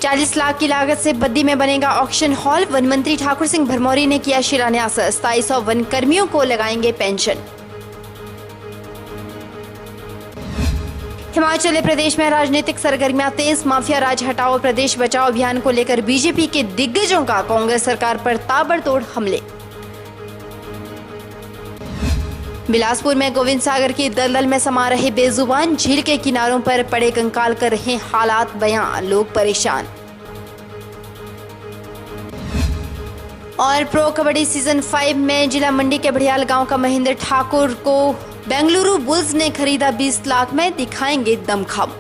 40 लाख की लागत से बद्दी में बनेगा ऑक्शन हॉल। वन मंत्री ठाकुर सिंह भरमौरी ने किया शिलान्यास। 2700 वन कर्मियों को लगाएंगे पेंशन। हिमाचल प्रदेश में राजनीतिक सरगर्मियां तेज। माफिया राज हटाओ प्रदेश बचाओ अभियान को लेकर बीजेपी के दिग्गजों का कांग्रेस सरकार पर ताबड़तोड़ हमले। बिलासपुर में गोविंद सागर की दलदल में समा रहे बेजुबान। झील के किनारों पर पड़े कंकाल कर रहे हालात बयां, लोग परेशान। और प्रो कबड्डी सीजन 5 में जिला मंडी के बड़ियाल गांव का महेंद्र ठाकुर को बेंगलुरु बुल्स ने खरीदा 20 लाख में। दिखाएंगे दमखम।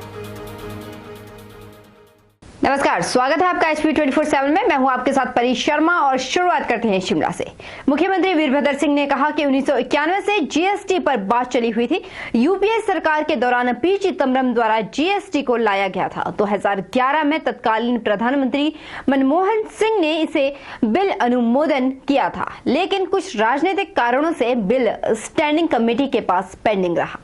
नमस्कार, स्वागत है आपका HP 24/7 में। मैं हूं आपके साथ परी शर्मा और शुरुआत करते हैं शिमला से। मुख्यमंत्री वीरभद्र सिंह ने कहा कि 1991 से GST पर बात चली हुई थी। यूपीए सरकार के दौरान पी चिदम्बरम द्वारा GST को लाया गया था। 2011 में तत्कालीन प्रधानमंत्री मनमोहन सिंह ने इसे बिल अनुमोदन किया था, लेकिन कुछ राजनीतिक कारणों से बिल स्टैंडिंग कमेटी के पास पेंडिंग रहा।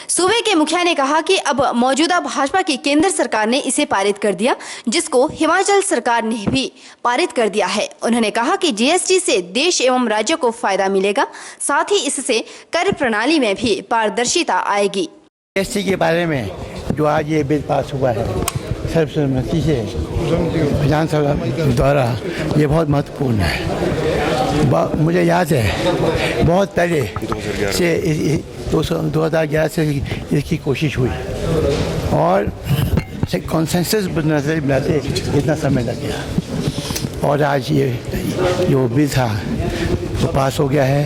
सूबे के मुखिया ने कहा कि अब मौजूदा भाजपा की केंद्र सरकार ने इसे पारित कर दिया, जिसको हिमाचल सरकार ने भी पारित कर दिया है। उन्होंने कहा कि GST से देश एवं राज्यों को फायदा मिलेगा, साथ ही इससे कर प्रणाली में भी पारदर्शिता आएगी। GST के बारे में जो आज ये बिल पास हुआ है सर्वसम्मति से विधानसभा द्वारा, ये बहुत महत्वपूर्ण है। मुझे याद है बहुत पहले से 2011 से इसकी कोशिश हुई और कॉन्सेंसस बनाते इतना समय लग गया और आज ये जो बिल था वो पास हो गया है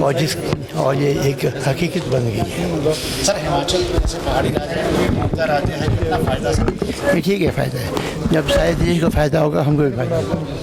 और ये एक हकीकत बन गई है। सर, हिमाचल जैसे पहाड़ी राज्य है, कितना फायदा सर? ठीक है, फायदा है। जब सारे देश को फायदा होगा, हमको भी फायदा होगा।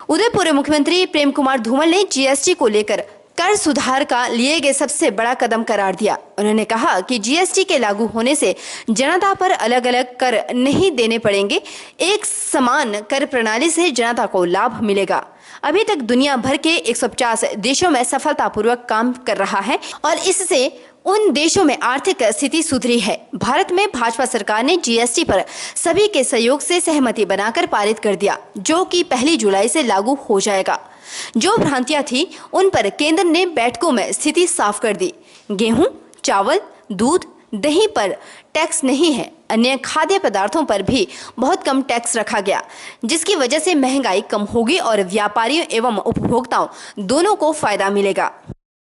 उदयपुर मुख्यमंत्री प्रेम कुमार धूमल ने GST को लेकर कर सुधार का लिए गए सबसे बड़ा कदम करार दिया। उन्होंने कहा कि GST के लागू होने से जनता पर अलग अलग कर नहीं देने पड़ेंगे। एक समान कर प्रणाली से जनता को लाभ मिलेगा। अभी तक दुनिया भर के 150 देशों में सफलतापूर्वक काम कर रहा है और इससे उन देशों में आर्थिक स्थिति सुधरी है। भारत में भाजपा सरकार ने GST पर सभी के सहयोग से सहमति बनाकर पारित कर दिया, जो कि 1 जुलाई से लागू हो जाएगा। जो भ्रांतियां थी उन पर केंद्र ने बैठकों में स्थिति साफ कर दी। गेहूं, चावल, दूध, दही पर टैक्स नहीं है। अन्य खाद्य पदार्थों पर भी बहुत कम टैक्स रखा गया, जिसकी वजह से महंगाई कम होगी और व्यापारियों एवं उपभोक्ताओं दोनों को फायदा मिलेगा।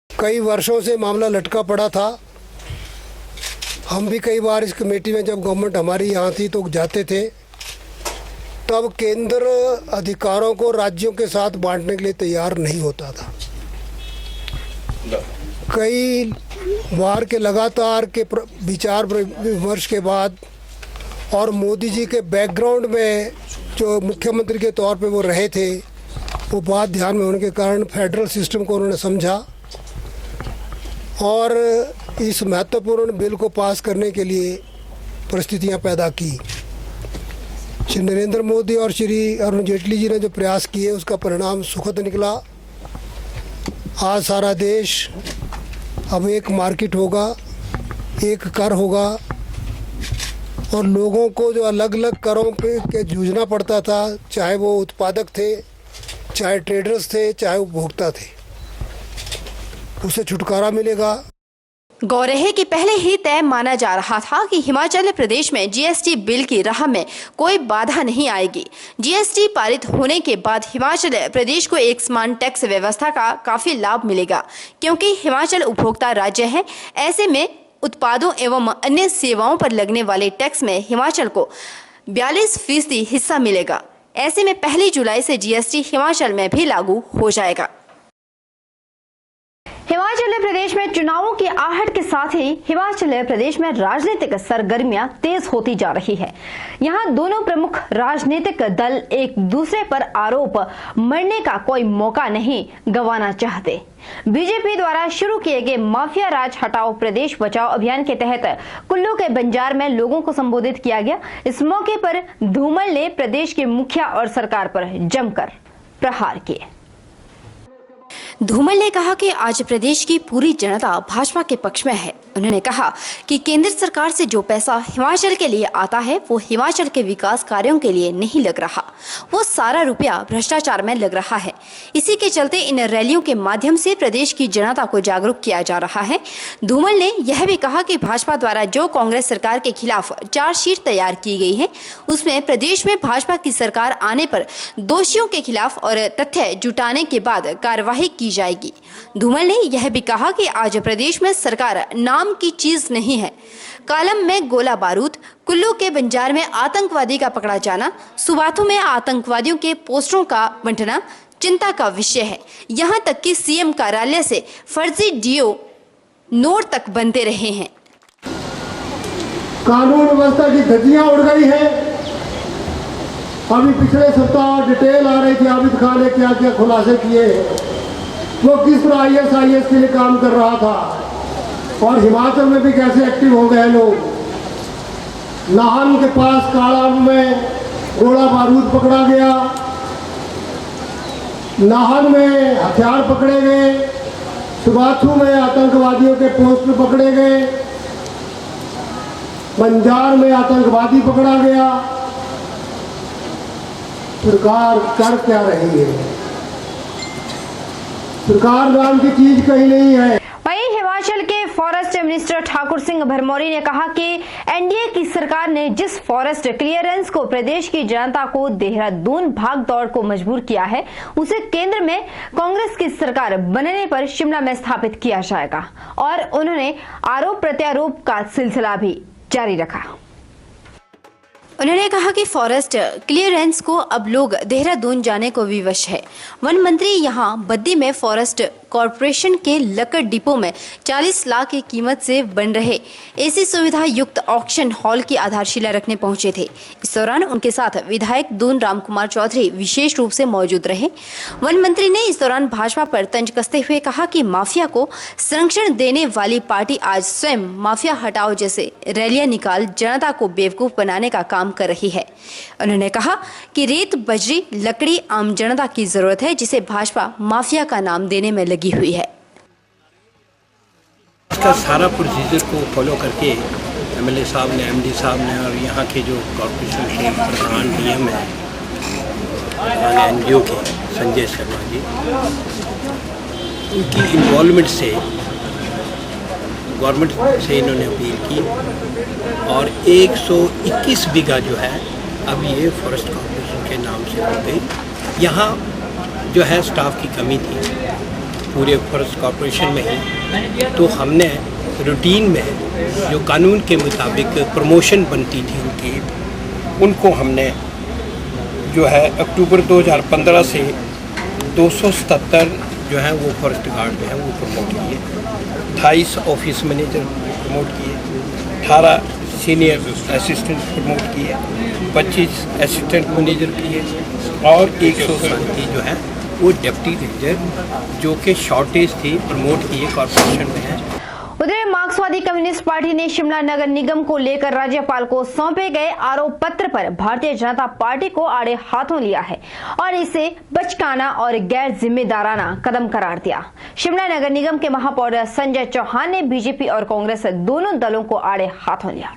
कई वर्षों से मामला लटका पड़ा था। हम भी कई बार इस कमेटी में, जब गवर्नमेंट हमारी यहाँ थी तो जाते थे, तब केंद्र अधिकारों को राज्यों के साथ बांटने के लिए तैयार नहीं होता था। कई बार के लगातार के विचार विमर्श के बाद और मोदी जी के बैकग्राउंड में जो मुख्यमंत्री के तौर पे वो रहे थे, वो बात ध्यान में होने के कारण फेडरल सिस्टम को उन्होंने समझा और इस महत्वपूर्ण बिल को पास करने के लिए परिस्थितियां पैदा की। श्री नरेंद्र मोदी और श्री अरुण जेटली जी ने जो प्रयास किए, उसका परिणाम सुखद निकला। आज सारा देश अब एक मार्केट होगा, एक कर होगा और लोगों को जो अलग अलग करों पे जूझना पड़ता था, चाहे वो उत्पादक थे, चाहे ट्रेडर्स थे, चाहे उपभोक्ता थे, उसे छुटकारा मिलेगा। गौर है कि पहले ही तय माना जा रहा था कि हिमाचल प्रदेश में GST बिल की राह में कोई बाधा नहीं आएगी। GST पारित होने के बाद हिमाचल प्रदेश को एक समान टैक्स व्यवस्था का काफी लाभ मिलेगा, क्योंकि हिमाचल उपभोक्ता राज्य है। ऐसे में उत्पादों एवं अन्य सेवाओं पर लगने वाले टैक्स में हिमाचल को 42% हिस्सा मिलेगा। ऐसे में 1 जुलाई से GST हिमाचल में भी लागू हो जाएगा। हिमाचल प्रदेश में चुनावों की आहट के साथ ही हिमाचल प्रदेश में राजनीतिक सरगर्मियां तेज होती जा रही है। यहां दोनों प्रमुख राजनीतिक दल एक दूसरे पर आरोप मरने का कोई मौका नहीं गंवाना चाहते। बीजेपी द्वारा शुरू किए गए माफिया राज हटाओ प्रदेश बचाओ अभियान के तहत कुल्लू के बंजार में लोगों को संबोधित किया गया। इस मौके पर धूमल ने प्रदेश के मुखिया और सरकार पर जमकर प्रहार किए। धूमल ने कहा कि आज प्रदेश की पूरी जनता भाजपा के पक्ष में है। उन्होंने कहा कि केंद्र सरकार से जो पैसा हिमाचल के लिए आता है वो हिमाचल के विकास कार्यों के लिए नहीं लग रहा, वो सारा रुपया भ्रष्टाचार में लग रहा है। इसी के चलते इन रैलियों के माध्यम से प्रदेश की जनता को जागरूक किया जा रहा है। धूमल ने यह भी कहा कि भाजपा द्वारा जो कांग्रेस सरकार के खिलाफ चार्जशीट तैयार की गई है उसमें प्रदेश में भाजपा की सरकार आने पर दोषियों के खिलाफ और तथ्य जुटाने के बाद कार्यवाही की जाएगी। धूमल ने यह भी कहा कि आज प्रदेश में सरकार नाम की चीज नहीं है। कालम में गोला बारूद, कुल्लू के बंजार में आतंकवादी का पकड़ा जाना, सुबाथू में आतंकवादियों के पोस्टरों का बंटना चिंता का विषय है। यहां तक कि सीएम कार्यालय से फर्जी डीओ नोट तक बनते रहे हैं। कानून व्यवस्था की धज्जियां उड़ गई है। अभी पिछले सप्ताह डिटेल आ रही थी, आबिद खान ने क्या क्या खुलासे किए, वो किस तरह ISIS के लिए काम कर रहा था और हिमाचल में भी कैसे एक्टिव हो गए लोग। नाहन के पास काड़ा में गोला बारूद पकड़ा गया, नाहन में हथियार पकड़े गए, सुबाथू में आतंकवादियों के पोस्ट पकड़े गए, बंजार में आतंकवादी पकड़ा गया। सरकार कर क्या रही है? सरकार नाम की चीज कहीं नहीं है। वहीं हिमाचल के फॉरेस्ट मिनिस्टर ठाकुर सिंह भरमौरी ने कहा कि एनडीए की सरकार ने जिस फॉरेस्ट क्लियरेंस को प्रदेश की जनता को देहरादून भाग दौड़ को मजबूर किया है उसे केंद्र में कांग्रेस की सरकार बनने पर शिमला में स्थापित किया जाएगा और उन्होंने आरोप प्रत्यारोप का सिलसिला भी जारी रखा। उन्होंने कहा कि फॉरेस्ट क्लियरेंस को अब लोग देहरादून जाने को विवश है। वन मंत्री यहां बद्दी में फॉरेस्ट कॉरपोरेशन के लकड़ डिपो में 40 लाख की कीमत से बन रहे एसी सुविधा युक्त ऑक्शन हॉल की आधारशिला रखने पहुंचे थे। इस दौरान उनके साथ विधायक दून राम कुमार चौधरी विशेष रूप से मौजूद रहे। वन मंत्री ने इस दौरान भाजपा पर तंज कसते हुए कहा कि माफिया को संरक्षण देने वाली पार्टी आज स्वयं माफिया हटाओ जैसे रैलियां निकाल जनता को बेवकूफ बनाने का काम कर रही है। उन्होंने कहा कि रेत, बजरी, लकड़ी आम जनता की जरूरत है जिसे भाजपा माफिया का नाम देने में लगी हुई है। इसका सारा प्रोसीजर को फॉलो करके MLA साहब ने, MD साहब ने और यहाँ के जो कॉर्पोरेशन के प्रधान DM है NGO के संजय शर्मा जी, उनकी इन्वॉल्वमेंट से गवर्नमेंट से इन्होंने अपील की और 121 बीघा जो है अब ये फॉरेस्ट कॉर्पोरेशन के नाम से हो गई। यहाँ जो है स्टाफ की कमी थी पूरे फॉरेस्ट कॉर्पोरेशन में ही, तो हमने रूटीन में जो कानून के मुताबिक प्रमोशन बनती थी उनको हमने जो है अक्टूबर 2015 से 277 जो है वो फॉरेस्ट गार्ड जो है वो प्रमोट किए, 28 ऑफिस मैनेजर प्रमोट किए, 18 सीनियर असिस्टेंट प्रमोट किए, 25 असिस्टेंट मैनेजर किए और 137 जो है वो डिप्टी रेंजर जो कि शॉर्टेज थी प्रमोट किए कॉर्पोरेशन में है। उधर मार्क्सवादी कम्युनिस्ट पार्टी ने शिमला नगर निगम को लेकर राज्यपाल को सौंपे गए आरोप पत्र पर भारतीय जनता पार्टी को आड़े हाथों लिया है और इसे बचकाना और गैर जिम्मेदाराना कदम करार दिया। शिमला नगर निगम के महापौर संजय चौहान ने बीजेपी और कांग्रेस दोनों दलों को आड़े हाथों लिया।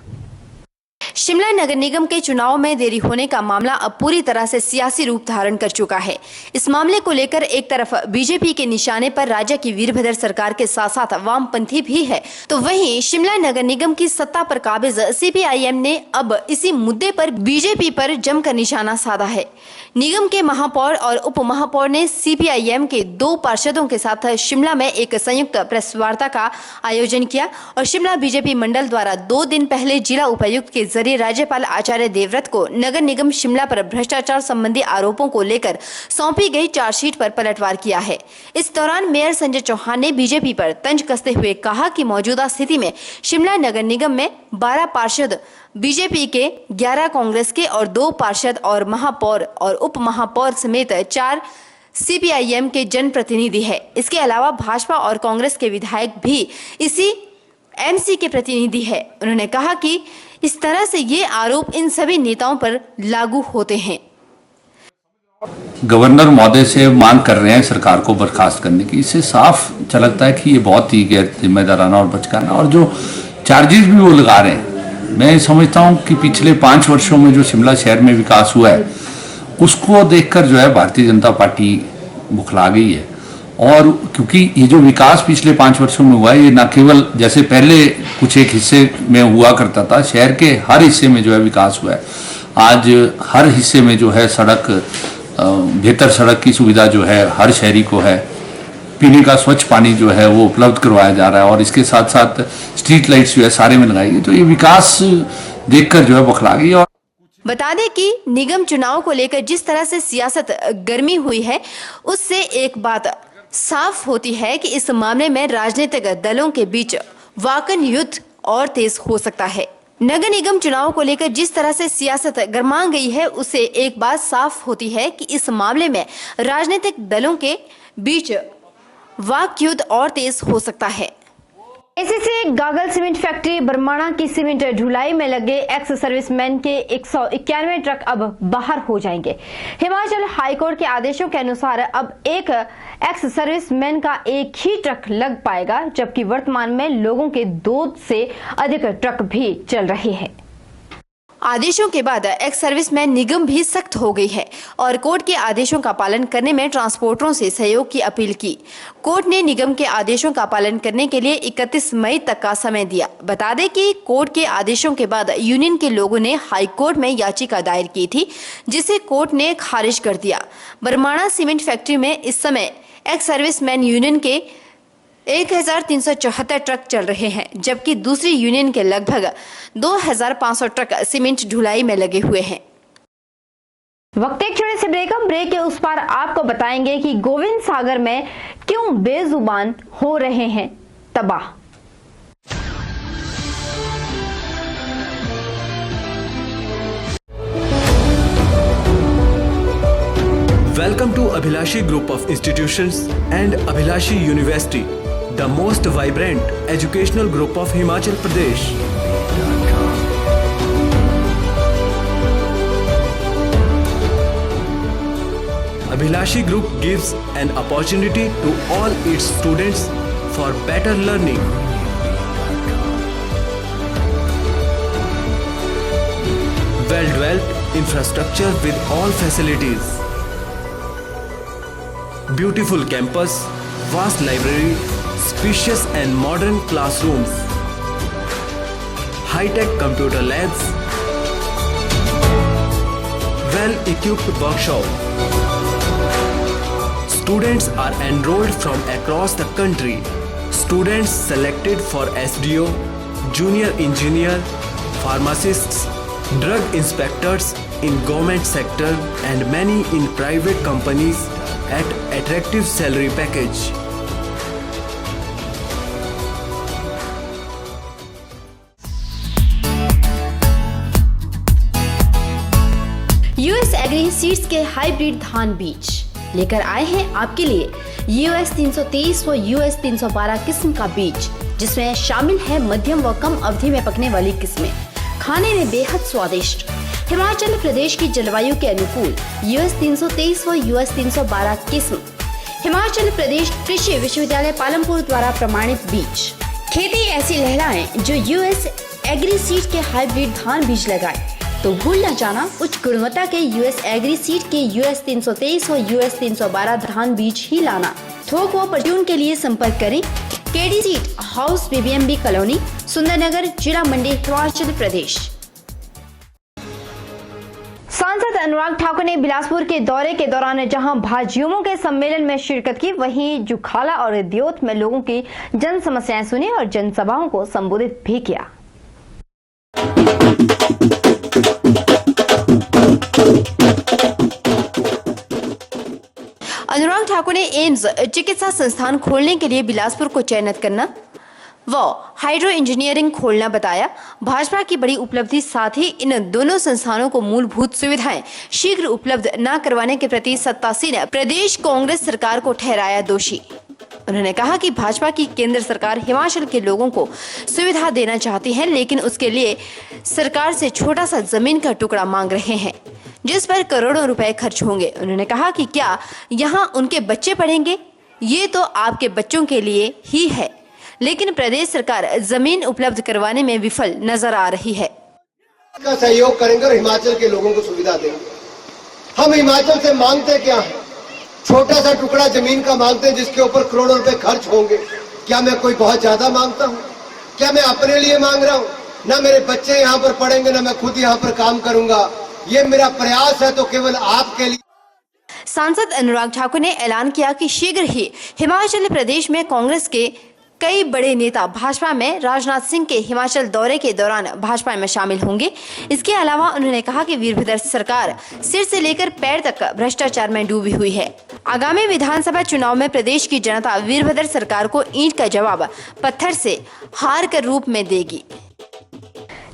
शिमला नगर निगम के चुनाव में देरी होने का मामला अब पूरी तरह से सियासी रूप धारण कर चुका है। इस मामले को लेकर एक तरफ बीजेपी के निशाने पर राज्य की वीरभद्र सरकार के साथ साथ वामपंथी भी है, तो वहीं शिमला नगर निगम की सत्ता पर काबिज CPIM ने अब इसी मुद्दे पर बीजेपी पर जमकर निशाना साधा है। निगम के महापौर और उप महापौर ने CPIM के 2 पार्षदों के साथ शिमला में एक संयुक्त प्रेस वार्ता का आयोजन किया और शिमला बीजेपी मंडल द्वारा 2 दिन पहले जिला उपायुक्त के जरिए राज्यपाल आचार्य देवव्रत को नगर निगम शिमला पर भ्रष्टाचार संबंधी आरोपों को लेकर सौंपी गई चार्जशीट पर पलटवार किया है। इस दौरान मेयर संजय चौहान ने बीजेपी पर तंज कसते हुए कहा कि मौजूदा स्थिति में शिमला नगर निगम में 12 पार्षद बीजेपी के, 11 कांग्रेस के और 2 पार्षद और महापौर और उप महापौर समेत 4 CPIM के जनप्रतिनिधि है। इसके अलावा भाजपा और कांग्रेस के विधायक भी इसी MC के प्रतिनिधि है। उन्होंने कहा कि इस तरह से ये आरोप इन सभी नेताओं पर लागू होते हैं। गवर्नर महोदय से मांग कर रहे हैं सरकार को बर्खास्त करने की। इससे साफ झलकता है कि ये बहुत ही गैर जिम्मेदाराना और बचकाना, और जो चार्जेस भी वो लगा रहे हैं, मैं समझता हूँ कि पिछले 5 वर्षों में जो शिमला शहर में विकास हुआ है उसको देखकर जो है भारतीय जनता पार्टी बुखला गई है। और क्योंकि ये जो विकास पिछले 5 वर्षों में हुआ है, ये न केवल जैसे पहले कुछ एक हिस्से में हुआ करता था, शहर के हर हिस्से में जो है विकास हुआ है। आज हर हिस्से में जो है सड़क, बेहतर सड़क की सुविधा जो है हर शहरी को है, पीने का स्वच्छ पानी जो है वो उपलब्ध करवाया जा रहा है, और इसके साथ साथ स्ट्रीट लाइट्स जो है सारे में लगाई गई। तो ये विकास देखकर जो है बौखला गई। और बता दें कि निगम चुनाव को लेकर जिस तरह से सियासत गर्मी हुई है, उससे एक बात साफ होती है कि इस मामले में राजनीतिक दलों के बीच वाकन युद्ध और तेज हो सकता है। नगर निगम चुनाव को लेकर जिस तरह से सियासत गर्मा गई है, उससे एक बात साफ होती है कि इस मामले में राजनीतिक दलों के बीच वाक युद्ध और तेज हो सकता है। एसीसी गागल सीमेंट फैक्ट्री बरमाणा की सीमेंट ढुलाई में लगे एक्स सर्विसमैन के 191 ट्रक अब बाहर हो जाएंगे। हिमाचल हाईकोर्ट के आदेशों के अनुसार अब एक एक्स सर्विसमैन का एक ही ट्रक लग पाएगा, जबकि वर्तमान में लोगों के 2 से अधिक ट्रक भी चल रहे हैं। आदेशों के बाद एक्स सर्विसमैन निगम भी सख्त हो गई है और कोर्ट के आदेशों का पालन करने में ट्रांसपोर्टरों से सहयोग की अपील की। कोर्ट ने निगम के आदेशों का पालन करने के लिए 31 मई तक का समय दिया। बता दें कि कोर्ट के आदेशों के बाद यूनियन के लोगों ने हाई कोर्ट में याचिका दायर की थी, जिसे कोर्ट ने खारिज कर दिया। बरमाणा सीमेंट फैक्ट्री में इस समय एक्स सर्विसमैन यूनियन के 1374 ट्रक चल रहे हैं, जबकि दूसरी यूनियन के लगभग 2500 ट्रक सीमेंट ढुलाई में लगे हुए हैं। वक्त एक छोटे से ब्रेक के उस पार आपको बताएंगे कि गोविंद सागर में क्यों बेजुबान हो रहे हैं तबाह। Welcome to Abhilashi Group of Institutions and Abhilashi University, the most vibrant educational group of Himachal Pradesh. Abhilashi Group gives an opportunity to all its students for better learning. Well-developed infrastructure with all facilities. Beautiful campus, vast library, spacious and modern classrooms, high-tech computer labs, well-equipped workshop. Students are enrolled from across the country. Students selected for SDO, junior engineer, pharmacists, drug inspectors in government sector and many in private companies at attractive salary package. US agree seeds के hybrid धान बीज लेकर आए हैं आपके लिए US 323 व US 312 किस्म का बीज, जिसमें शामिल है मध्यम व कम अवधि में पकने वाली किस्में, खाने में बेहद स्वादिष्ट। हिमाचल प्रदेश की जलवायु के अनुकूल US 323 व US 312 किस्म हिमाचल प्रदेश कृषि विश्वविद्यालय पालमपुर द्वारा प्रमाणित बीज। खेती ऐसी लहराएं जो US एग्री सीड के हाइब्रिड धान बीज लगाए, तो भूल न जाना उच्च गुणवत्ता के US एग्री सीड के US 323 व US 312 धान बीज ही लाना। थोक व परचून के लिए संपर्क करें KD seed house BBMB colony, Sundernagar, जिला मंडी, हिमाचल प्रदेश। सांसद अनुराग ठाकुर ने बिलासपुर के दौरे के दौरान जहां भाजयुमों के सम्मेलन में शिरकत की, वहीं जुखाला और दियोत में लोगों की जन समस्याएं सुनी और जनसभाओं को संबोधित भी किया। अनुराग ठाकुर ने एम्स चिकित्सा संस्थान खोलने के लिए बिलासपुर को चयनित करना व हाइड्रो इंजीनियरिंग खोलना बताया। भाजपा की बड़ी उपलब्धि, साथ ही इन दोनों संस्थानों को मूलभूत सुविधाएं शीघ्र उपलब्ध न करवाने के प्रति सत्तासीन प्रदेश कांग्रेस सरकार को ठहराया दोषी। उन्होंने कहा कि भाजपा की केंद्र सरकार हिमाचल के लोगों को सुविधा देना चाहती है, लेकिन उसके लिए सरकार से छोटा सा जमीन का टुकड़ा मांग रहे हैं। जिस पर करोड़ों रुपए खर्च होंगे। उन्होंने कहा कि क्या यहाँ उनके बच्चे पढ़ेंगे? ये तो आपके बच्चों के लिए ही है, लेकिन प्रदेश सरकार जमीन उपलब्ध करवाने में विफल नजर आ रही है। का सहयोग करेंगे और हिमाचल के लोगों को सुविधा देंगे। हम हिमाचल से मांगते क्या है? छोटा सा टुकड़ा जमीन का मांगते हैं जिसके ऊपर करोड़ों रुपए खर्च होंगे। क्या मैं कोई बहुत ज्यादा मांगता हूँ? क्या मैं अपने लिए मांग रहा हूँ? ना मेरे बच्चे यहाँ पर पढ़ेंगे, ना मैं खुद यहाँ पर काम करूंगा। ये मेरा प्रयास है तो केवल आपके लिए। सांसद अनुराग ठाकुर ने ऐलान किया कि शीघ्र ही हिमाचल प्रदेश में कांग्रेस के कई बड़े नेता भाजपा में राजनाथ सिंह के हिमाचल दौरे के दौरान भाजपा में शामिल होंगे। इसके अलावा उन्होंने कहा कि वीरभद्र सरकार सिर से लेकर पैर तक भ्रष्टाचार में डूबी हुई है। आगामी विधानसभा चुनाव में प्रदेश की जनता वीरभद्र सरकार को ईंट का जवाब पत्थर से हार के रूप में देगी।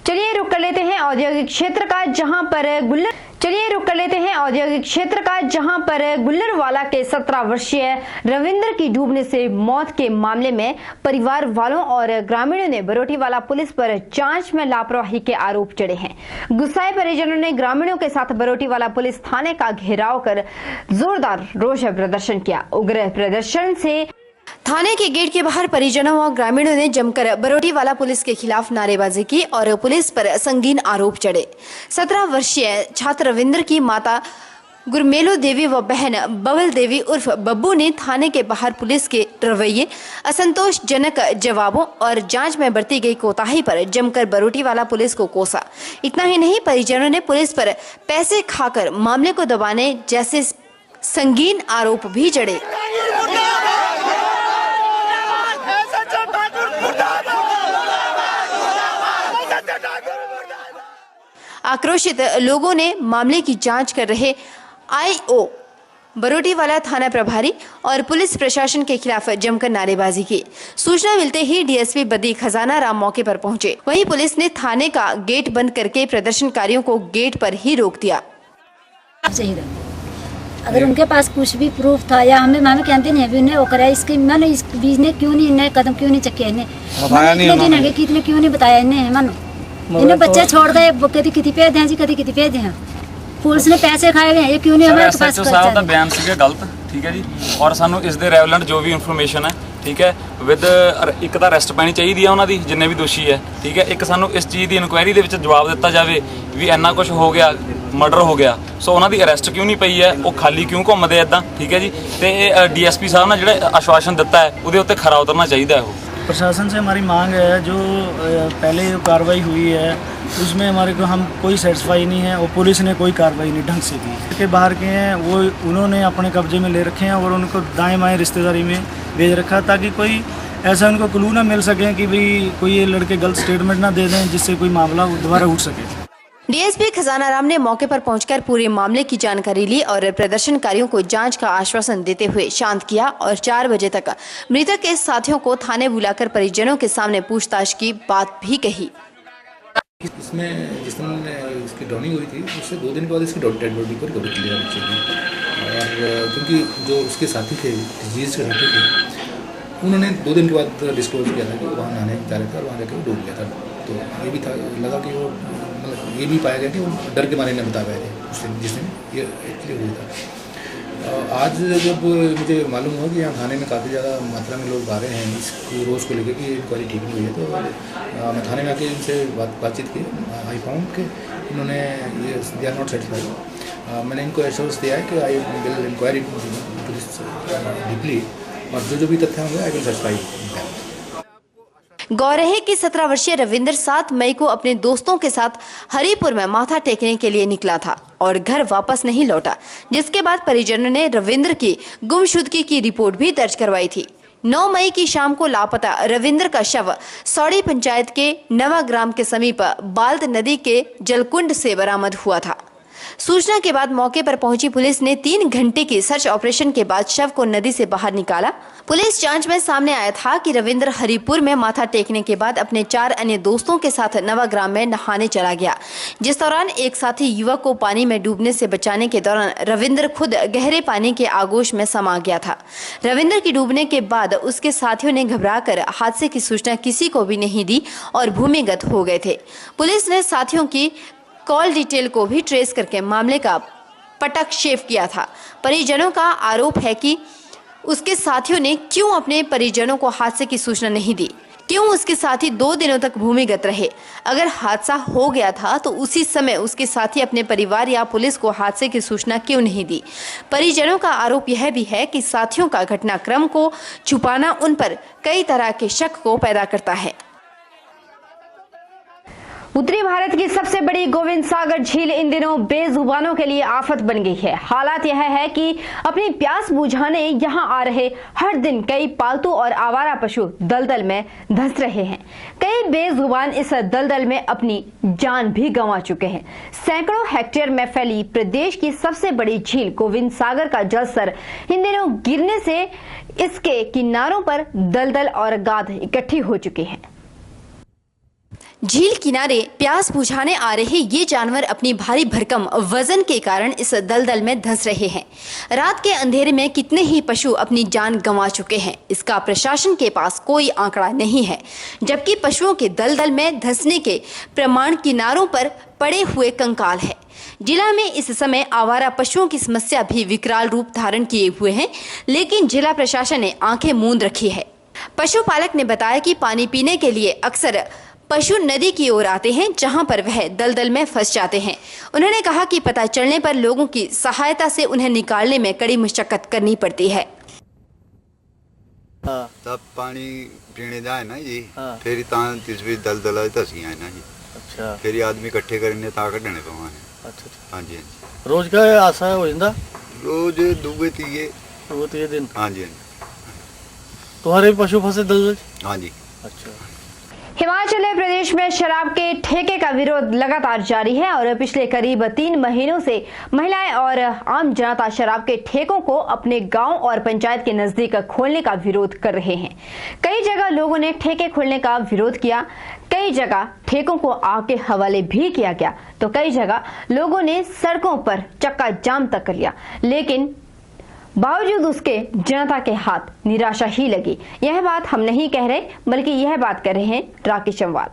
चलिए रुक कर लेते हैं औद्योगिक क्षेत्र का, जहां पर गुल्लरवाला के 17 वर्षीय रविंद्र की डूबने से मौत के मामले में परिवार वालों और ग्रामीणों ने बरोटीवाला पुलिस पर जांच में लापरवाही के आरोप चढ़े हैं। गुस्साए परिजनों ने ग्रामीणों के साथ बरोटीवाला पुलिस थाने का घेराव कर जोरदार रोष प्रदर्शन किया। उग्र प्रदर्शन से थाने के गेट के बाहर परिजनों और ग्रामीणों ने जमकर बरोटीवाला पुलिस के खिलाफ नारेबाजी की और पुलिस पर संगीन आरोप चढ़े। 17 वर्षीय छात्र रविंद्र की माता गुरमेलो देवी व बहन बबल देवी उर्फ बब्बू ने थाने के बाहर पुलिस के रवैये, असंतोषजनक जवाबों और जांच में बरती गई कोताही पर जमकर बरोटीवाला पुलिस को कोसा। इतना ही नहीं, परिजनों ने पुलिस पर पैसे खाकर मामले को दबाने जैसे संगीन आरोप भी चढ़े। आक्रोशित लोगों ने मामले की जांच कर रहे आईओ, बरोटीवाला थाना प्रभारी और पुलिस प्रशासन के खिलाफ जमकर नारेबाजी की। सूचना मिलते ही डीएसपी बद्दी खजाना राम मौके पर पहुंचे। वहीं पुलिस ने थाने का गेट बंद करके प्रदर्शनकारियों को गेट पर ही रोक दिया। अगर उनके पास कुछ भी प्रूफ था या हमें कहते नहीं अभी उन्हें वो करा, इसके मैंने इस बीच ने क्यों नहीं इन्हें कदम क्यों नहीं चक्के, इन्हें इतने दिन आगे कितने क्यों नहीं बताया इन्हें मानो। इन्हें बच्चे छोड़ गए, कभी कितनी पे दें जी, कभी कितनी पे दें। पुलिस ने पैसे खाए हुए हैं, ये क्यों नहीं हमारे पास साहब ਦਾ ਬਿਆਨ ਸੀਗਾ ਗਲਤ, ਠੀਕ ਹੈ ਜੀ, ਔਰ ਸਾਨੂੰ ਇਸ ਦੇ ਰੈਲੇਵੈਂਟ ਜੋ ਵੀ ਇਨਫੋਰਮੇਸ਼ਨ ਹੈ, ਠੀਕ ਹੈ, ਵਿਦ ਇੱਕ ਤਾਂ ਅਰੈਸਟ ਪੈਣੀ ਚਾਹੀਦੀ ਹੈ ਉਹਨਾਂ ਦੀ ਜਿੰਨੇ ਵੀ ਦੋਸ਼ੀ ਹੈ, ਠੀਕ ਹੈ। ਇੱਕ ਸਾਨੂੰ ਇਸ ਚੀਜ਼ ਦੀ ਇਨਕੁਆਇਰੀ ਦੇ ਵਿੱਚ ਜਵਾਬ ਦਿੱਤਾ ਜਾਵੇ ਵੀ ਇੰਨਾ ਕੁਝ ਹੋ ਗਿਆ, ਮਰਡਰ ਹੋ ਗਿਆ, ਸੋ ਉਹਨਾਂ ਦੀ ਅਰੈਸਟ ਕਿਉਂ ਨਹੀਂ ਪਈ ਹੈ, ਉਹ ਖਾਲੀ ਕਿਉਂ ਘੁੰਮਦੇ ਇਦਾਂ, ਠੀਕ ਹੈ ਜੀ। ਤੇ ਡੀਐਸਪੀ ਸਾਹਿਬ ਨੇ ਜਿਹੜਾ ਆਸ਼ਵਾਸਨ ਦਿੱਤਾ ਹੈ ਉਹਦੇ ਉੱਤੇ ਖਰਾ ਉਤਰਨਾ ਚਾਹੀਦਾ ਹੈ। प्रशासन से हमारी मांग है जो पहले जो कार्रवाई हुई है उसमें हमारे को हम कोई सेटिस्फाई नहीं है और पुलिस ने कोई कार्रवाई नहीं ढंग से की। के बाहर के हैं वो उन्होंने अपने कब्जे में ले रखे हैं और उनको दाएं बाएं रिश्तेदारी में भेज रखा ताकि कोई ऐसा उनको क्लू ना मिल सके कि भाई कोई ये लड़के गलत स्टेटमेंट ना दे दें जिससे कोई मामला दोबारा उठ सके। डीएसपी खजाना राम ने मौके पर पहुंचकर पूरे मामले की जानकारी ली और प्रदर्शनकारियों को जांच का आश्वासन देते हुए शांत किया और 4 बजे तक मृतक के साथियों को थाने बुलाकर परिजनों के सामने पूछताछ की बात भी कही। इसमें जिस दिन इसकी ड्राउनिंग हुई थी उससे 2 दिन बाद इसकी डेड बॉडी को रिकवर किया बच्चे की, और क्योंकि जो उसके साथी थे डिजीज के साथी थे उन्होंने 2 दिन के बाद डिस्क्लोज किया था कि वहाँ नहाने जा रहे थे और वहाँ जाकर डूब गया था। तो ये भी था लगा कि वो मतलब ये भी पाया गया कि वो डर के मारे ने बता गए थे उस दिन जिस दिन ये एक्चुअली हुआ था। आज जब मुझे मालूम हुआ कि यहाँ थाने में काफ़ी ज़्यादा मात्रा में लोग आ रहे हैं इस रोज़ को लेकर कि इंक्वायरी ठीक नहीं हुई है, तो मैं थाने में आके इनसे बातचीत की। आई फाउंड कि इन्होंने ये दे आर नॉट सेटिस्फाइड। मैंने इनको एश्योरेंस दिया है कि आई विल इंक्वायरी डीपली और जो भी तथ्य होंगे आई विल सेटिस्फाई। गौर है कि 17 वर्षीय रविंद्र 7 मई को अपने दोस्तों के साथ हरिपुर में माथा टेकने के लिए निकला था और घर वापस नहीं लौटा, जिसके बाद परिजनों ने रविंद्र की गुमशुदगी की रिपोर्ट भी दर्ज करवाई थी। 9 मई की शाम को लापता रविंद्र का शव सौड़ी पंचायत के नवाग्राम के समीप बाल्द नदी के जलकुंड से बरामद हुआ था। सूचना के बाद मौके पर पहुंची पुलिस ने 3 घंटे की सर्च ऑपरेशन के बाद शव को नदी से बाहर निकाला। पुलिस जांच में सामने आया था कि रविंद्र हरिपुर में माथा टेकने के बाद अपने 4 अन्य दोस्तों के साथ नवाग्राम में नहाने चला गया, जिस दौरान एक साथी युवक को पानी में डूबने से बचाने के दौरान रविंद्र खुद गहरे पानी के आगोश में समा गया था। रविंद्र की डूबने के बाद उसके साथियों ने घबराकर हादसे की सूचना किसी को भी नहीं दी और भूमिगत हो गए थे। पुलिस ने साथियों की कॉल डिटेल को भी ट्रेस करके मामले का पटक्षेप किया था। परिजनों का आरोप है कि उसके साथियों ने क्यों अपने परिजनों को हादसे की सूचना नहीं दी, क्यों उसके साथी 2 दिनों तक भूमिगत रहे। अगर हादसा हो गया था तो उसी समय उसके साथी अपने परिवार या पुलिस को हादसे की सूचना क्यों नहीं दी। परिजनों का आरोप यह भी है कि साथियों का घटनाक्रम को छुपाना उन पर कई तरह के शक को पैदा करता है। उत्तरी भारत की सबसे बड़ी गोविंद सागर झील इन दिनों बेजुबानों के लिए आफत बन गई है। हालात यह है कि अपनी प्यास बुझाने यहाँ आ रहे हर दिन कई पालतू और आवारा पशु दलदल में धंस रहे हैं। कई बेजुबान इस दलदल में अपनी जान भी गंवा चुके हैं। सैकड़ों हेक्टेयर में फैली प्रदेश की सबसे बड़ी झील गोविंद सागर का जलस्तर इन दिनों गिरने से इसके किनारों पर दलदल और गाद इकट्ठी हो चुके हैं। झील किनारे प्यास बुझाने आ रहे ये जानवर अपनी भारी भरकम वजन के कारण इस दलदल में धंस रहे हैं। रात के अंधेरे में कितने ही पशु अपनी जान गंवा चुके हैं, इसका प्रशासन के पास कोई आंकड़ा नहीं है। जबकि पशुओं के दलदल में धंसने के प्रमाण किनारों पर पड़े हुए कंकाल है। जिला में इस समय आवारा पशुओं की समस्या भी विकराल रूप धारण किए हुए है, लेकिन जिला प्रशासन ने आंखें मूंद रखी है। पशुपालक ने बताया कि पानी पीने के लिए अक्सर पशु नदी की ओर आते हैं, जहां पर वह दलदल में फंस जाते हैं। उन्होंने कहा कि पता चलने पर लोगों की सहायता से उन्हें निकालने में कड़ी मशक्कत करनी पड़ती है। तब पानी पीने जाए ना जी, फिर तस्वीर दलदल धसी है ना जी। अच्छा, फिर आदमी इकट्ठे करने ताकत देने पवाने। अच्छा, हाँ जी, हाँ जी। रोज का आशा हो जाता? रोज 2-3 दिन। हाँ जी, हाँ जी। तुम्हारे पशु फंसे दलदल? हाँ जी। अच्छा। हिमाचल प्रदेश में शराब के ठेके का विरोध लगातार जारी है और पिछले करीब 3 महीनों से महिलाएं और आम जनता शराब के ठेकों को अपने गांव और पंचायत के नजदीक खोलने का विरोध कर रहे हैं। कई जगह लोगों ने ठेके खोलने का विरोध किया, कई जगह ठेकों को आग के हवाले भी किया गया, तो कई जगह लोगों ने सड़कों पर चक्का जाम तक कर लिया। लेकिन बावजूद उसके जनता के हाथ निराशा ही लगी। यह बात हम नहीं कह रहे, बल्कि यह बात कर रहे हैं राकेश जम्वाल।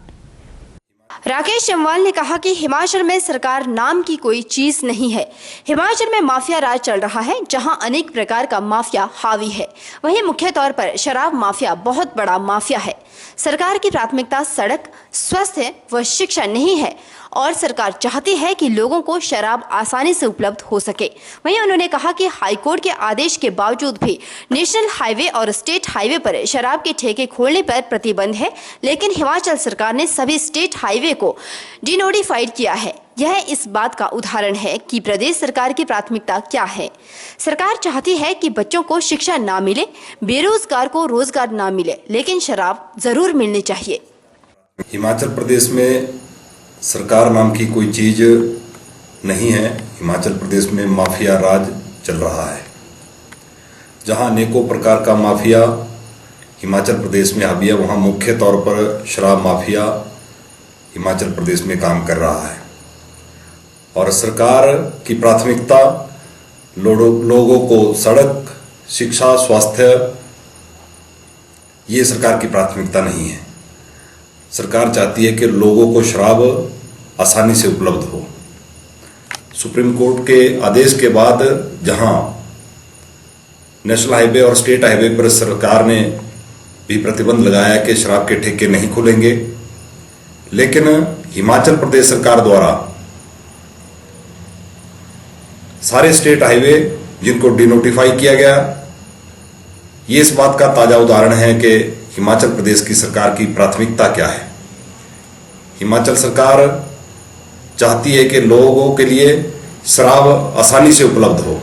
राकेश जम्वाल ने कहा कि हिमाचल में सरकार नाम की कोई चीज नहीं है। हिमाचल में माफिया राज चल रहा है, जहां अनेक प्रकार का माफिया हावी है। वहीं मुख्य तौर पर शराब माफिया बहुत बड़ा माफिया है। सरकार की प्राथमिकता सड़क, स्वास्थ्य व शिक्षा नहीं है और सरकार चाहती है कि लोगों को शराब आसानी से उपलब्ध हो सके। वहीं उन्होंने कहा कि हाईकोर्ट के आदेश के बावजूद भी नेशनल हाईवे और स्टेट हाईवे पर शराब के ठेके खोलने पर प्रतिबंध है, लेकिन हिमाचल सरकार ने सभी स्टेट हाईवे को डिनोटिफाइड किया है। यह इस बात का उदाहरण है कि प्रदेश सरकार की प्राथमिकता क्या है। सरकार चाहती है कि बच्चों को शिक्षा ना मिले, बेरोजगार को रोजगार ना मिले, लेकिन शराब जरूर मिलनी चाहिए। हिमाचल प्रदेश में सरकार नाम की कोई चीज नहीं है। हिमाचल प्रदेश में माफिया राज चल रहा है, जहां अनेकों प्रकार का माफिया हिमाचल प्रदेश में हावी है। वहां मुख्य तौर पर शराब माफिया हिमाचल प्रदेश में काम कर रहा है और सरकार की प्राथमिकता लोगों को सड़क, शिक्षा, स्वास्थ्य, ये सरकार की प्राथमिकता नहीं है। सरकार चाहती है कि लोगों को शराब आसानी से उपलब्ध हो। सुप्रीम कोर्ट के आदेश के बाद जहां नेशनल हाईवे और स्टेट हाईवे पर सरकार ने भी प्रतिबंध लगाया कि शराब के ठेके नहीं खुलेंगे, लेकिन हिमाचल प्रदेश सरकार द्वारा सारे स्टेट हाईवे जिनको डिनोटिफाई किया गया, ये इस बात का ताजा उदाहरण है कि हिमाचल प्रदेश की सरकार की प्राथमिकता क्या है। हिमाचल सरकार चाहती है कि लोगों के लिए शराब आसानी से उपलब्ध हो,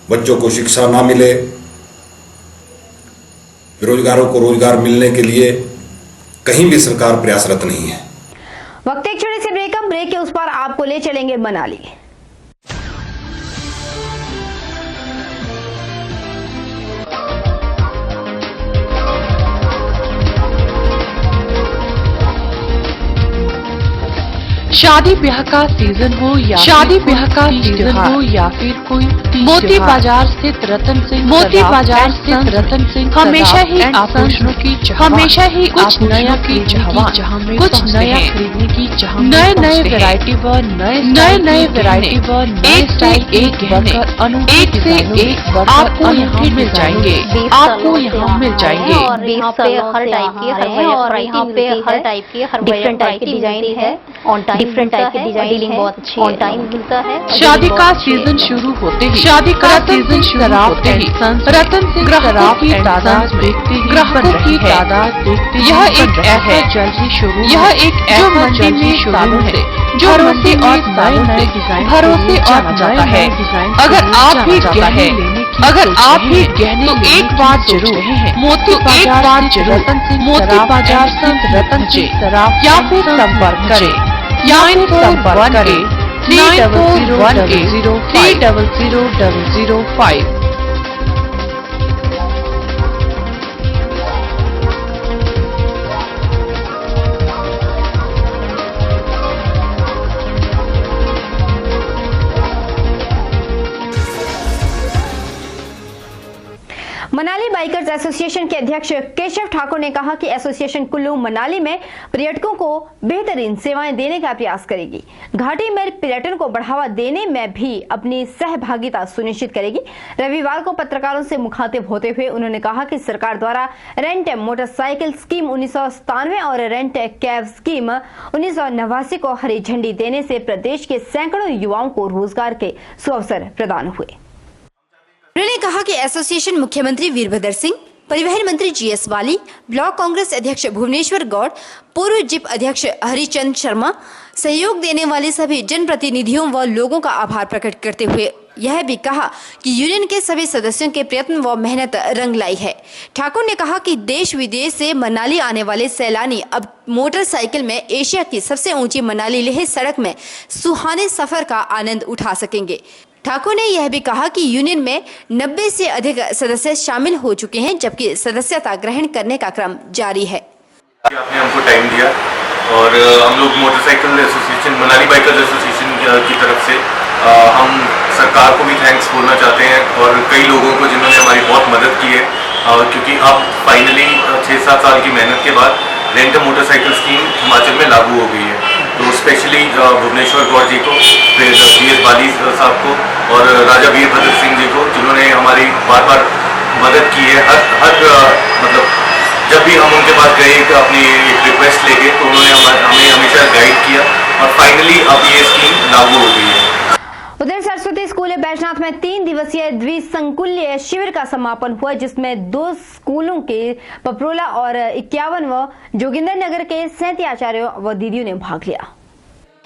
बच्चों को शिक्षा ना मिले, बेरोजगारों को रोजगार मिलने के लिए कहीं भी सरकार प्रयासरत नहीं है। वक्त एक छोटे से ब्रेक के उस पार आपको ले चलेंगे मनाली। शादी ब्याह का सीजन हो या शादी ब्याह का सीजन हो या फिर कोई मोती बाजार स्थित रतन सिंह हमेशा ही आभूषणों की हमेशा ही कुछ नया की कुछ नया खरीदने की नए वैरायटी व नए वैरायटी व नए स्टाइल एक से एक आपको यहाँ मिल जाएंगे और यहाँ पे हर टाइप की और यहाँ पे हर टाइप की डिफरेंट टाइप की डिजाइन है, ऑन टाइम डिफरेंट टाइप की डिजाइन डीलिंग बहुत अच्छी ऑन टाइम मिलता है। शादी का सीजन शुरू होते ही रतन सिंह ग्राहकों की तादाद देखते ही यह एक ऐसा जल्दी शुरू जो मंडी में सालों से भरोसे और जाता है। अगर आप भी गहने तो एक बात जरूर मोती बाजार स्थित रतन से या फिर संपर्क करें 9418300005। मनाली बाइकर्स एसोसिएशन के अध्यक्ष केशव ठाकुर ने कहा कि एसोसिएशन कुल्लू मनाली में पर्यटकों को बेहतरीन सेवाएं देने का प्रयास करेगी। घाटी में पर्यटन को बढ़ावा देने में भी अपनी सहभागिता सुनिश्चित करेगी। रविवार को पत्रकारों से मुखातिब होते हुए उन्होंने कहा कि सरकार द्वारा रेंट मोटरसाइकिल स्कीम 1997 और रेंट कैब स्कीम 1989 को हरी झंडी देने से प्रदेश के सैकड़ों युवाओं को रोजगार के सुअवसर प्रदान हुए। उन्होंने कहा कि एसोसिएशन मुख्यमंत्री वीरभद्र सिंह, परिवहन मंत्री जीएस वाली, ब्लॉक कांग्रेस अध्यक्ष भुवनेश्वर गौड़, पूर्व जिप अध्यक्ष हरिचंद शर्मा, सहयोग देने वाले सभी जनप्रतिनिधियों व लोगों का आभार प्रकट करते हुए यह भी कहा कि यूनियन के सभी सदस्यों के प्रयत्न व मेहनत रंग लाई है। ठाकुर ने कहा कि देश विदेश से मनाली आने वाले सैलानी अब मोटरसाइकिल में एशिया की सबसे ऊंची मनाली लेह सड़क में सुहाने सफर का आनंद उठा सकेंगे। ठाकुर ने यह भी कहा कि यूनियन में 90 से अधिक सदस्य शामिल हो चुके हैं, जबकि सदस्यता ग्रहण करने का क्रम जारी है। आपने हमको टाइम दिया और हम लोग motorcycle association, Manali bikers association की तरफ से हम सरकार को भी थैंक्स बोलना चाहते हैं और कई लोगों को जिन्होंने हमारी बहुत मदद की है, क्योंकि अब फाइनली 6-7 साल की मेहनत के बाद रेंट मोटरसाइकिल स्कीम हिमाचल में लागू हो गई है। तो स्पेशली भुवनेश्वर गौड़ जी को, फिर जीएस वाली साहब को और राजा वीरभद्र सिंह जी को, जिन्होंने हमारी बार बार मदद की है। हर मतलब जब भी हम उनके पास गए अपनी एक रिक्वेस्ट लेके तो उन्होंने हमें हमेशा गाइड किया और फाइनली अब ये स्कीम लागू हो गई है। उधर सरस्वती स्कूल बैजनाथ में 3 दिवसीय द्विसंकुल्य शिविर का समापन हुआ, जिसमें 2 स्कूलों के पपरोला और 51 व जोगिंदर नगर के 37 आचार्यों व दीदियों ने भाग लिया।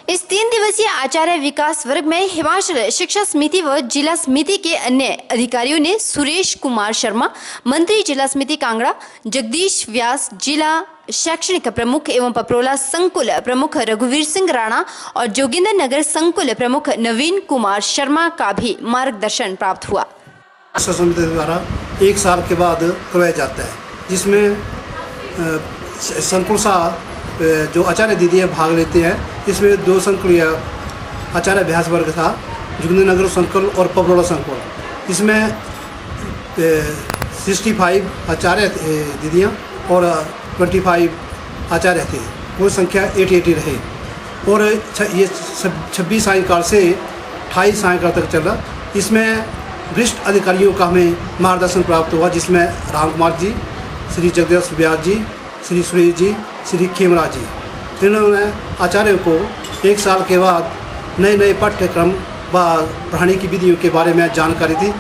इस 3 दिवसीय आचार्य विकास वर्ग में हिमाचल शिक्षा समिति व जिला समिति के अन्य अधिकारियों ने सुरेश कुमार शर्मा, मंत्री जिला समिति कांगड़ा, जगदीश व्यास, जिला शैक्षणिक प्रमुख एवं पपरोला संकुल प्रमुख रघुवीर सिंह राणा और जोगिंदर नगर संकुल प्रमुख नवीन कुमार शर्मा का भी मार्गदर्शन प्राप्त हुआ। समिति द्वारा 1 साल के बाद करवाया जाता है, जिसमें संकुल जो आचार्य दीदियाँ भाग लेते हैं। इसमें 2 संकुल आचार्य अभ्यास वर्ग था, जोगिंदर नगर संकुल और पपरोला संकुल। इसमें 65 आचार्य दीदियाँ और 25 आचार्य थे। वो संख्या 80 रहे और ये 26 सायंकाल से 28 सायंकाल तक चला। इसमें वरिष्ठ अधिकारियों का हमें मार्गदर्शन प्राप्त हुआ, जिसमें राम कुमार जी, श्री जगदीश व्यास जी, श्री सुरेश जी, श्री खेमराज जी। इन्होंने आचार्यों को 1 साल के बाद नए पाठ्यक्रम व पढ़ाने की विधियों के बारे में जानकारी दी।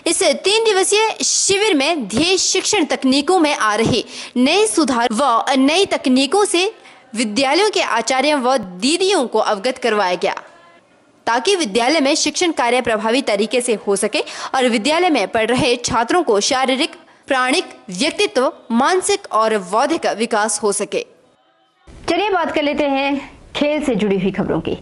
इस 3 दिवसीय शिविर में ध्येय शिक्षण तकनीकों में आ रहे नए सुधार व नई तकनीकों से विद्यालयों के आचार्यों व दीदियों को अवगत करवाया गया, ताकि विद्यालय में शिक्षण कार्य प्रभावी तरीके से हो सके और विद्यालय में पढ़ रहे छात्रों को शारीरिक, प्राणिक, व्यक्तित्व, मानसिक और बौद्धिक विकास हो सके। चलिए बात कर लेते हैं खेल से जुड़ी हुई खबरों की।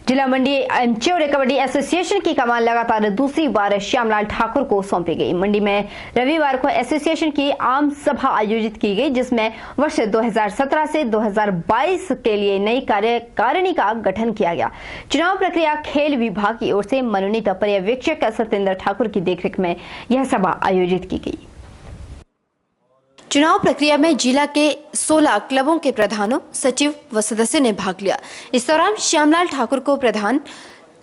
जिला मंडी एमच्योर कबड्डी एसोसिएशन की कमान लगातार दूसरी बार श्यामलाल ठाकुर को सौंपी गई। मंडी में रविवार को एसोसिएशन की आम सभा आयोजित की गई, जिसमें वर्ष 2017 से 2022 के लिए नई कार्यकारिणी का गठन किया गया। चुनाव प्रक्रिया खेल विभाग की ओर से मनोनीत पर्यवेक्षक सत्येंद्र ठाकुर की देखरेख में यह सभा आयोजित की गई। चुनाव प्रक्रिया में जिला के 16 क्लबों के प्रधानों, सचिव व सदस्य ने भाग लिया। इस दौरान श्यामलाल ठाकुर को प्रधान,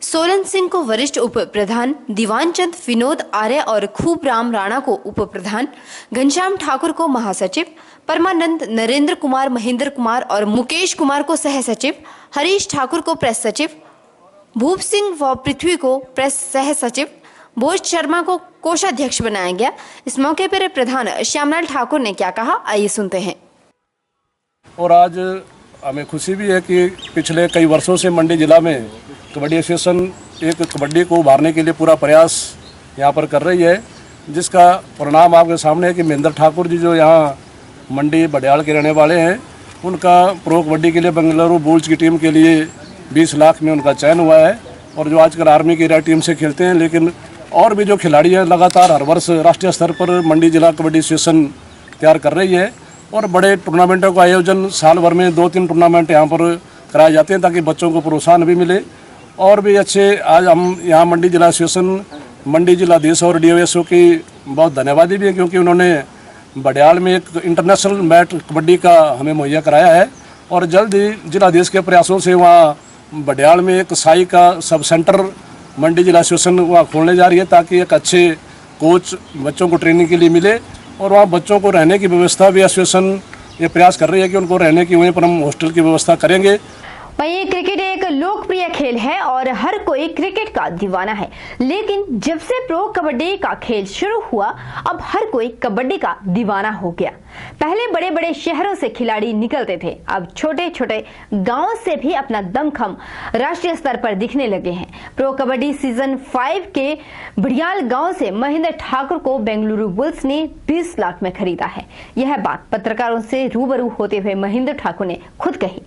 सोलन सिंह को वरिष्ठ उप प्रधान, दीवान चंद, विनोद आर्य और खूब राम राणा को उप प्रधान, घनश्याम ठाकुर को महासचिव, परमानंद, नरेंद्र कुमार, महेंद्र कुमार और मुकेश कुमार को सह सचिव, हरीश ठाकुर को प्रेस सचिव, भूप सिंह व पृथ्वी को प्रेस सह सचिव, भोज शर्मा को कोषाध्यक्ष बनाया गया। इस मौके पर प्रधान श्यामलाल ठाकुर ने क्या कहा, आइए सुनते हैं। और आज हमें खुशी भी है कि पिछले कई वर्षों से मंडी जिला में कबड्डी एसोसिएशन एक कबड्डी को उभारने के लिए पूरा प्रयास यहाँ पर कर रही है, जिसका परिणाम आपके सामने है कि महेंद्र ठाकुर जी जो यहाँ मंडी बडियाल के रहने वाले हैं, उनका प्रो कबड्डी के लिए बेंगलुरु बुल्स की टीम के लिए 20 लाख में उनका चयन हुआ है। और जो आजकल आर्मी की टीम से खेलते हैं, लेकिन और भी जो खिलाड़ी हैं लगातार हर वर्ष राष्ट्रीय स्तर पर मंडी जिला कबड्डी एसोसिएशन तैयार कर रही है। और बड़े टूर्नामेंटों का आयोजन साल भर में 2-3 टूर्नामेंट यहाँ पर कराए जाते हैं, ताकि बच्चों को प्रोत्साहन भी मिले और भी अच्छे। आज हम यहाँ मंडी जिला एसोसिएशन, मंडी जिलाधीश और DOSO की बहुत धन्यवादी भी है, क्योंकि उन्होंने बडियाल में एक इंटरनेशनल मैच कबड्डी का हमें मुहैया कराया है। और जल्द ही जिलाधीश के प्रयासों से वहाँ बडियाल में एक साई का सब सेंटर मंडी जिला एसोसिएशन वहाँ खोलने जा रही है, ताकि एक अच्छे कोच बच्चों को ट्रेनिंग के लिए मिले। और वहाँ बच्चों को रहने की व्यवस्था भी एसोसिएशन ये प्रयास कर रही है कि उनको रहने की, वहीं पर हम हॉस्टल की व्यवस्था करेंगे। वहीं क्रिकेट एक लोकप्रिय खेल है और हर कोई क्रिकेट का दीवाना है, लेकिन जब से प्रो कबड्डी का खेल शुरू हुआ, अब हर कोई कबड्डी का दीवाना हो गया। पहले बड़े बड़े शहरों से खिलाड़ी निकलते थे, अब छोटे छोटे गांवों से भी अपना दमखम राष्ट्रीय स्तर पर दिखने लगे हैं। प्रो कबड्डी सीजन 5 के बडियाल गांव से महेंद्र ठाकुर को बेंगलुरु बुल्स ने 20 लाख में खरीदा है। यह बात पत्रकारों से रूबरू होते हुए महेंद्र ठाकुर ने खुद कही।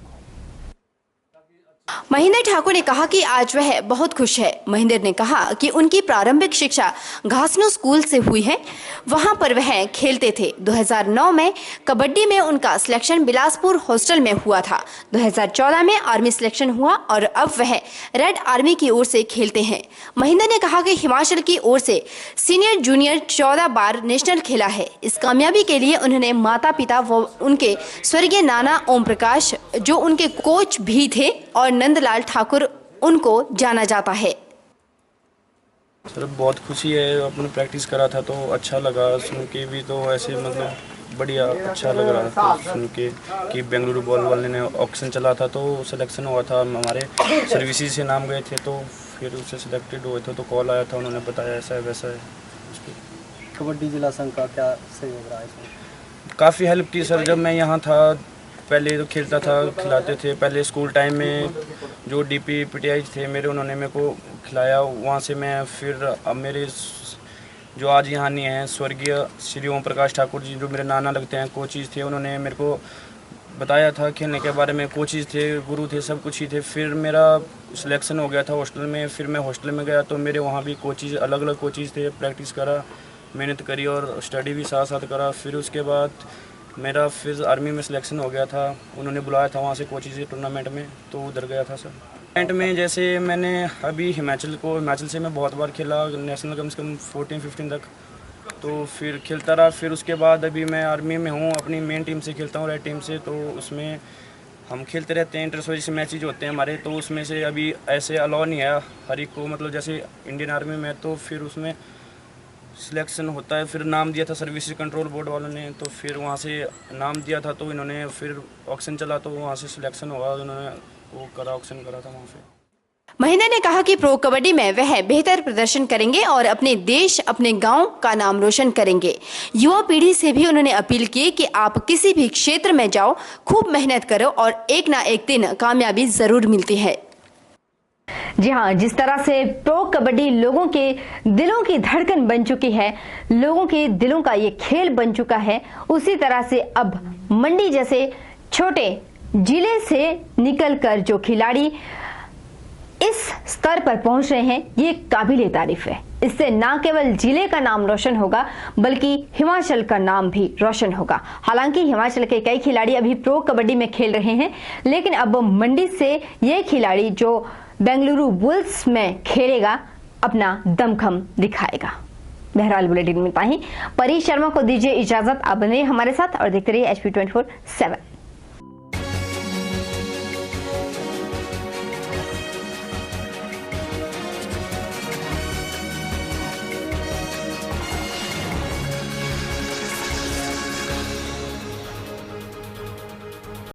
महेंद्र ठाकुर ने कहा कि आज वह बहुत खुश है। महेंद्र ने कहा कि उनकी प्रारंभिक शिक्षा घासनो स्कूल से हुई है, वहां पर वह खेलते थे। 2009 में कबड्डी में उनका सिलेक्शन बिलासपुर हॉस्टल में हुआ था। 2014 में आर्मी सिलेक्शन हुआ और अब वह रेड आर्मी की ओर से खेलते हैं। महेंद्र ने कहा कि हिमाचल की ओर से सीनियर जूनियर 14 बार नेशनल खेला है। इस कामयाबी के लिए उन्होंने माता पिता व उनके स्वर्गीय नाना ओम प्रकाश, जो उनके कोच भी थे, और नंदलाल ठाकुर उनको जाना जाता है। सर बहुत खुशी है, अपने प्रैक्टिस करा था तो अच्छा लगा सुन के भी, तो ऐसे मतलब बढ़िया अच्छा लग रहा था सुन के कि बेंगलुरु बॉल वाले ने ऑक्शन चला था तो सिलेक्शन हुआ था। हमारे सर्विसेज से नाम गए थे, तो फिर उससे सिलेक्टेड हुए थे, तो कॉल आया था, उन्होंने बताया ऐसा है वैसा है। कबड्डी जिला संघ का क्या सहयोग रहा है इसमें? काफ़ी हेल्प की सर। जब मैं यहाँ था पहले तो खेलता था, खिलाते थे। पहले स्कूल टाइम में जो DP PTI थे मेरे, उन्होंने मेरे को खिलाया। वहाँ से मैं फिर अब मेरे जो आज यहाँ नहीं हैं, स्वर्गीय श्री ओम प्रकाश ठाकुर जी, जो मेरे नाना लगते हैं, कोचिज़ थे, उन्होंने मेरे को बताया था खेलने के बारे में। कोचिज़ थे, गुरु थे, सब कुछ ही थे। फिर मेरा सिलेक्शन हो गया था हॉस्टल में। फिर मैं हॉस्टल में गया तो मेरे वहाँ भी कोचिज़, अलग अलग कोचिज़ थे। प्रैक्टिस करा, मेहनत करी और स्टडी भी साथ साथ करा। फिर उसके बाद मेरा फिर आर्मी में सिलेक्शन हो गया था। उन्होंने बुलाया था वहाँ से कोचिंग से टूर्नामेंट में, तो उधर गया था सर। टूर्नामेंट में जैसे मैंने अभी हिमाचल से मैं बहुत बार खेला, नेशनल कम से कम 14-15 तक, तो फिर खेलता रहा। फिर उसके बाद अभी मैं आर्मी में हूँ, अपनी मेन टीम से खेलता हूँ, रेड टीम से। तो उसमें हम खेलते रहते हैं, इंटर मैचेज होते हैं हमारे, तो उसमें से अभी ऐसे अलाउ नहीं है हर एक को, मतलब जैसे इंडियन आर्मी में, तो फिर उसमें सिलेक्शन होता है। फिर नाम दिया था सर्विसेज कंट्रोल बोर्ड वालों ने, तो फिर वहाँ से नाम दिया था, तो इन्होंने फिर ऑक्शन चला, तो वहाँ से सिलेक्शन हुआ, उन्होंने वो करा, ऑक्शन करा था वहाँ से। महेंद्र ने कहा कि प्रो कबड्डी में वह बेहतर प्रदर्शन करेंगे और अपने देश, अपने गांव का नाम रोशन करेंगे। युवा पीढ़ी से भी उन्होंने अपील की कि आप किसी भी क्षेत्र में जाओ, खूब मेहनत करो और एक ना एक दिन कामयाबी जरूर मिलती है। जी हाँ, जिस तरह से प्रो कबड्डी लोगों के दिलों की धड़कन बन चुकी है, लोगों के दिलों का ये खेल बन चुका है, उसी तरह से अब मंडी जैसे छोटे जिले से निकलकर जो खिलाड़ी इस स्तर पर पहुंच रहे हैं, ये काबिले तारीफ है। इससे न केवल जिले का नाम रोशन होगा बल्कि हिमाचल का नाम भी रोशन होगा। हालांकि हिमाचल के कई खिलाड़ी अभी प्रो कबड्डी में खेल रहे हैं, लेकिन अब मंडी से ये खिलाड़ी जो बेंगलुरु बुल्स में खेलेगा अपना दमखम दिखाएगा। बहरहाल बुलेटिन में इतना ही। परी शर्मा को दीजिए इजाजत। आप बने हमारे साथ और देखते रहिए HP24/7।